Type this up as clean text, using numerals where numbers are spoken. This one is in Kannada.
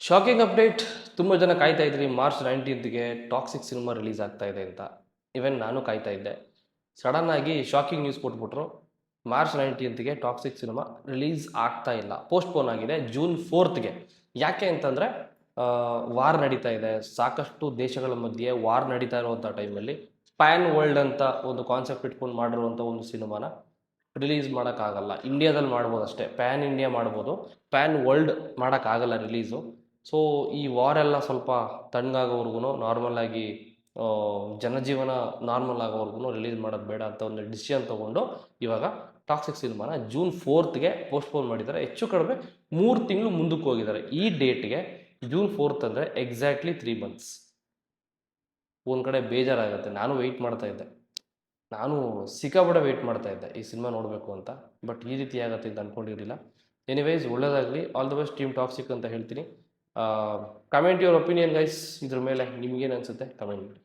Shocking update. ತುಂಬ ಜನ ಕಾಯ್ತಾ ಇದ್ರಿ ಮಾರ್ಚ್ 19ಗೆ ಟಾಕ್ಸಿಕ್ ಸಿನಿಮಾ ರಿಲೀಸ್ ಆಗ್ತಾ ಇದೆ ಅಂತ. ಈವನ್ ನಾನು ಕಾಯ್ತಾ ಇದ್ದೆ. ಸಡನ್ ಆಗಿ ಶಾಕಿಂಗ್ ನ್ಯೂಸ್ ಕೊಟ್ಬಿಟ್ರು. ಮಾರ್ಚ್ 19ಗೆ ಟಾಕ್ಸಿಕ್ ಸಿನಿಮಾ ರಿಲೀಸ್ ಆಗ್ತಾ ಇಲ್ಲ, ಪೋಸ್ಟ್ಪೋನ್ ಆಗಿದೆ ಜೂನ್ 4ಗೆ. ಯಾಕೆ ಅಂತಂದರೆ ವಾರ್ ನಡೀತಾ ಇದೆ, ಸಾಕಷ್ಟು ದೇಶಗಳ ಮಧ್ಯೆ ವಾರ್ ನಡೀತಾ ಇರುವಂಥ ಟೈಮಲ್ಲಿ ಪ್ಯಾನ್ ವರ್ಲ್ಡ್ ಅಂತ ಒಂದು ಕಾನ್ಸೆಪ್ಟ್ ಇಟ್ಕೊಂಡು ಮಾಡಿರುವಂಥ ಒಂದು ಸಿನಿಮಾನ ರಿಲೀಸ್ ಮಾಡೋಕ್ಕಾಗಲ್ಲ. ಇಂಡಿಯಾದಲ್ಲಿ ಮಾಡ್ಬೋದು ಅಷ್ಟೇ, ಪ್ಯಾನ್ ಇಂಡಿಯಾ ಮಾಡ್ಬೋದು, ಪ್ಯಾನ್ ವರ್ಲ್ಡ್ ಮಾಡೋಕ್ಕಾಗಲ್ಲ ರಿಲೀಸು. ಸೊ ಈ ವಾರೆಲ್ಲ ಸ್ವಲ್ಪ ತಣ್ಣಗಾಗೋವರೆಗೂ ನಾರ್ಮಲಾಗಿ ಜನಜೀವನ ನಾರ್ಮಲ್ ಆಗೋವರೆಗೂ ರಿಲೀಸ್ ಮಾಡೋದು ಬೇಡ ಅಂತ ಒಂದು ಡಿಸಿಷನ್ ತೊಗೊಂಡು ಇವಾಗ ಟಾಕ್ಸಿಕ್ ಸಿನಿಮಾನ ಜೂನ್ 4ಗೆ ಪೋಸ್ಟ್ಪೋನ್ ಮಾಡಿದ್ದಾರೆ. ಹೆಚ್ಚು ಕಡಿಮೆ 3 ತಿಂಗಳು ಮುಂದಕ್ಕೆ ಹೋಗಿದ್ದಾರೆ. ಈ ಡೇಟ್ಗೆ ಜೂನ್ 4 ಅಂದರೆ ಎಕ್ಸಾಕ್ಟ್ಲಿ 3 ಮಂತ್ಸ್. ಒಂದು ಕಡೆ ಬೇಜಾರಾಗುತ್ತೆ. ನಾನು ವೆಯ್ಟ್ ಮಾಡ್ತಾ ಇದ್ದೆ, ನಾನು ಸಿಕ್ಕಾಪಟ್ಟೆ ವೆಯ್ಟ್ ಮಾಡ್ತಾ ಇದ್ದೆ ಈ ಸಿನಿಮಾ ನೋಡಬೇಕು ಅಂತ. ಬಟ್ ಈ ರೀತಿ ಆಗುತ್ತೆ ಅಂತ ಅಂದ್ಕೊಂಡಿರಲಿಲ್ಲ. ಎನಿವೇಸ್, ಒಳ್ಳೆಯದಾಗಲಿ, all the best team toxic ಅಂತ ಹೇಳ್ತೀನಿ. Comment your opinion guys. ಇದ್ರ ಮೇಲೆ ನಿಮ್ಗೇನು ಅನಿಸುತ್ತೆ ಕಮೆಂಟ್ ಮಾಡಿ.